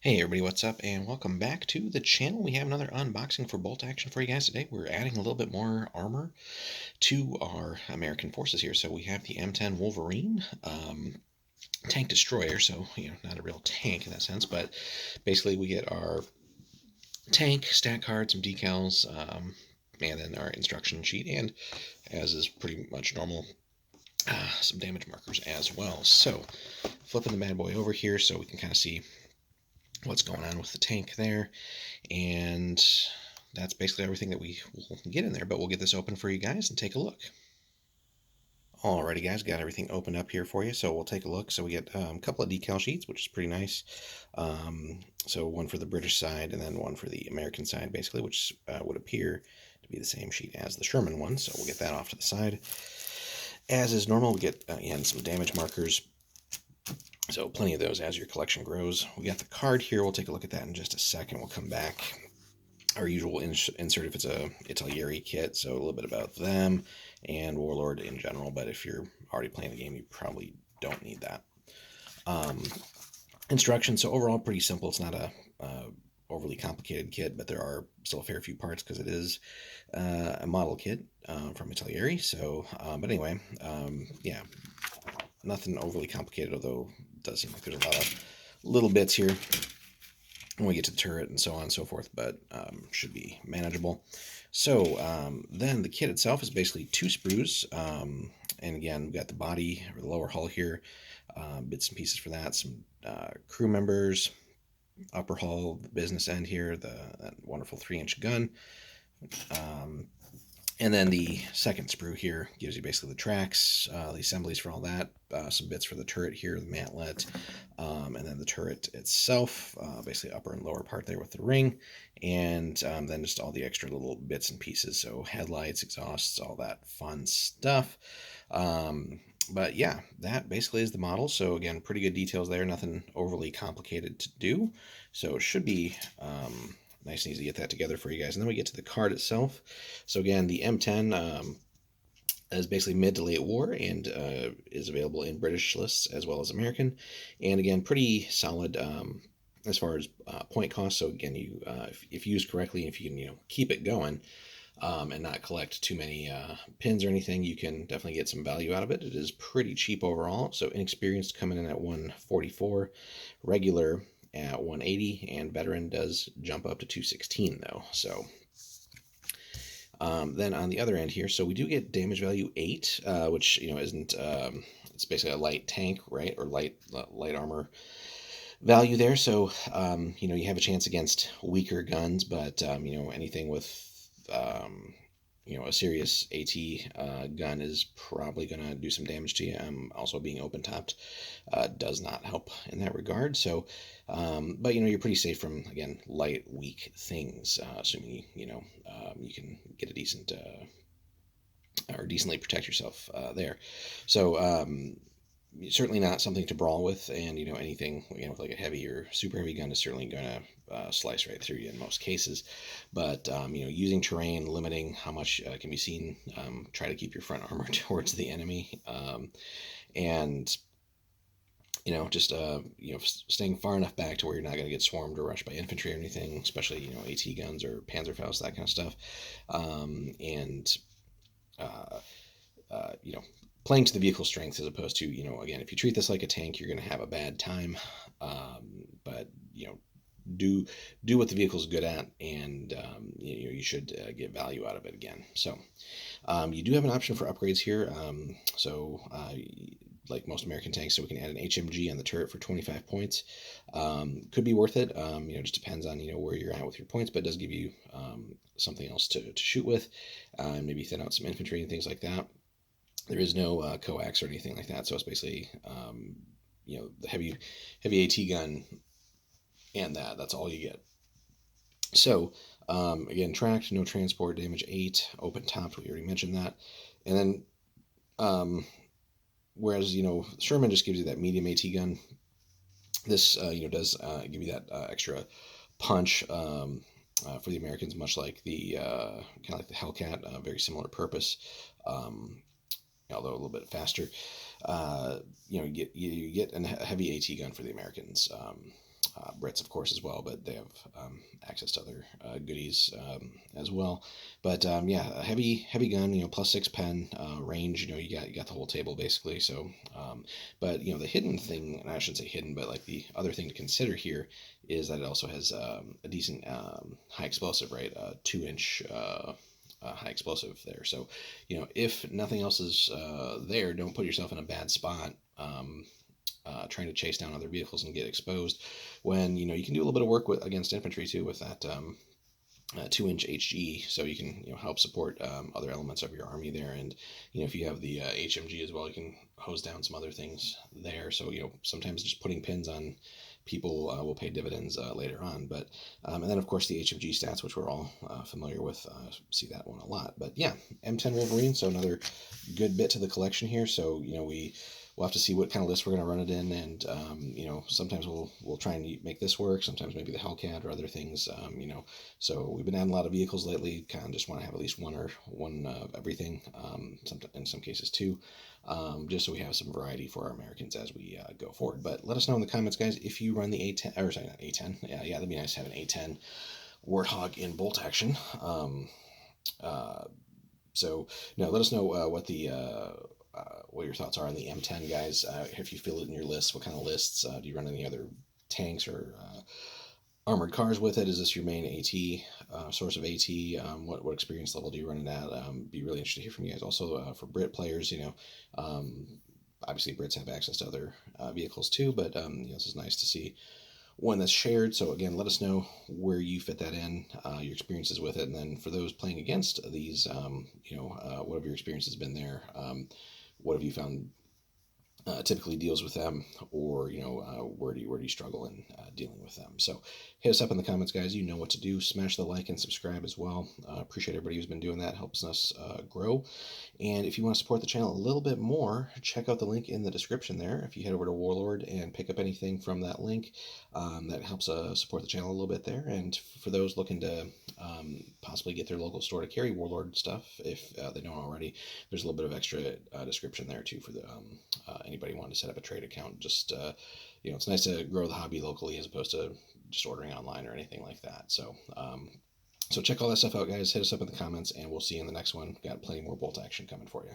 Hey everybody, what's up? And welcome back to the channel. We have another unboxing for bolt action for you guys today. We're adding a little bit more armor to our American forces here. So we have the M10 Wolverine tank destroyer. So, not a real tank in that sense, but basically we get our tank, stat card, some decals, and then our instruction sheet, and as is pretty much normal, some damage markers as well. So flipping the bad boy over here so we can kind of see what's going on with the tank there. And that's basically everything that we will get in there, but we'll get this open for you guys and take a look. Alrighty guys, got everything opened up here for you, so we'll take a look. So we get a couple of decal sheets, which is pretty nice. So one for the British side and then one for the American side, basically, which would appear to be the same sheet as the Sherman one, so we'll get that off to the side. As is normal, we get, again, some damage markers. So plenty of those as your collection grows. We got the card here. We'll take a look at that in just a second. We'll come back. Our usual insert if it's a Italieri kit, so a little bit about them and Warlord in general, but if you're already playing the game, you probably don't need that. Instructions, so overall pretty simple. It's not a overly complicated kit, but there are still a fair few parts because it is a model kit from Italieri. So, but anyway, yeah, nothing overly complicated, although it does seem like there's a lot of little bits here when we get to the turret and so on and so forth, but should be manageable. So then the kit itself is basically two sprues, and again, we've got the body or the lower hull here, bits and pieces for that, some crew members, upper hull, the business end here, that wonderful 3-inch gun. And then the second sprue here gives you basically the tracks, the assemblies for all that, some bits for the turret here, the mantlet, and then the turret itself, basically upper and lower part there with the ring, and then just all the extra little bits and pieces, so headlights, exhausts, all that fun stuff. But yeah, that basically is the model. So again, pretty good details there, nothing overly complicated to do. So it should be nice and easy to get that together for you guys. And then we get to the card itself. So again, the M10 is basically mid to late war and is available in British lists as well as American. And again, pretty solid as far as point cost. So again, you if used correctly, if you can keep it going and not collect too many pins or anything, you can definitely get some value out of it. It is pretty cheap overall. So inexperienced coming in at 144, regular at 180, and veteran does jump up to 216 though. So then on the other end here, so we do get damage value 8, which isn't it's basically a light tank, right, or light armor value there. So you have a chance against weaker guns, but anything with a serious AT gun is probably going to do some damage to you. Also being open topped does not help in that regard. So, but you're pretty safe from, again, light, weak things, assuming you can get a decent or decently protect yourself there. So certainly not something to brawl with, and anything with like a heavy or super heavy gun is certainly going to slice right through you in most cases. But using terrain, limiting how much can be seen, try to keep your front armor towards the enemy, and just staying far enough back to where you're not going to get swarmed or rushed by infantry or anything, especially AT guns or Panzerfaust, that kind of stuff, and playing to the vehicle strengths as opposed to, again, if you treat this like a tank, you're going to have a bad time. But do what the vehicle's good at, and you should get value out of it again. So you do have an option for upgrades here. So like most American tanks, so we can add an HMG on the turret for 25 points. Could be worth it. It just depends on where you're at with your points, but it does give you something else to shoot with, and maybe thin out some infantry and things like that. There is no coax or anything like that, so it's basically the heavy AT gun, and that's all you get. So again, tracked, no transport, damage 8, open topped, we already mentioned that. And then whereas Sherman just gives you that medium AT gun, this does give you that extra punch for the Americans, much like the kind of like the Hellcat, very similar purpose. Although a little bit faster. You get a heavy AT gun for the Americans. Brits, of course, as well, but they have access to other goodies as well. But yeah, a heavy gun, plus 6 pen range. You got the whole table basically. So, but the hidden thing, and I shouldn't say hidden, but like the other thing to consider here is that it also has a decent high explosive, right? 2 inch. High explosive there. So, if nothing else is there, don't put yourself in a bad spot. Trying to chase down other vehicles and get exposed when you can do a little bit of work against infantry too with that 2-inch HG, so you can help support other elements of your army there. And if you have the HMG as well, you can hose down some other things there. So sometimes just putting pins on people will pay dividends later on. But and then of course the HMG stats, which we're all familiar with, see that one a lot. But yeah, M10 Wolverine, so another good bit to the collection here. So we'll have to see what kind of list we're going to run it in, and sometimes we'll try and make this work. Sometimes maybe the Hellcat or other things. So we've been adding a lot of vehicles lately. Kind of just want to have at least one of everything. In some cases two, just so we have some variety for our Americans as we go forward. But let us know in the comments, guys, if you run the A10, or sorry, not A10. Yeah, that'd be nice to have an A10 Warthog in bolt action. Uh, so no, let us know what your thoughts are on the M10, guys. If you feel it in your list, what kind of lists do you run? Any other tanks or armored cars with it? Is this your main AT source of AT? What experience level do you run it at? Be really interested to hear from you guys. Also, for Brit players, obviously Brits have access to other vehicles too, but this is nice to see one that's shared. So again, let us know where you fit that in, your experiences with it, and then for those playing against these, what have your experiences been there? What have you found typically deals with them, or where do you struggle in dealing with them? So hit us up in the comments, guys. You know what to do. Smash the like and subscribe as well. Appreciate everybody who's been doing that. Helps us grow. And if you want to support the channel a little bit more, check out the link in the description there. If you head over to Warlord and pick up anything from that link, that helps support the channel a little bit there. And for those looking to possibly get their local store to carry Warlord stuff, if they don't already, there's a little bit of extra description there too for the anybody wanting to set up a trade account. Just it's nice to grow the hobby locally as opposed to just ordering online or anything like that. So so check all that stuff out, guys. Hit us up in the comments, and we'll see you in the next one. Got plenty more bolt action coming for you.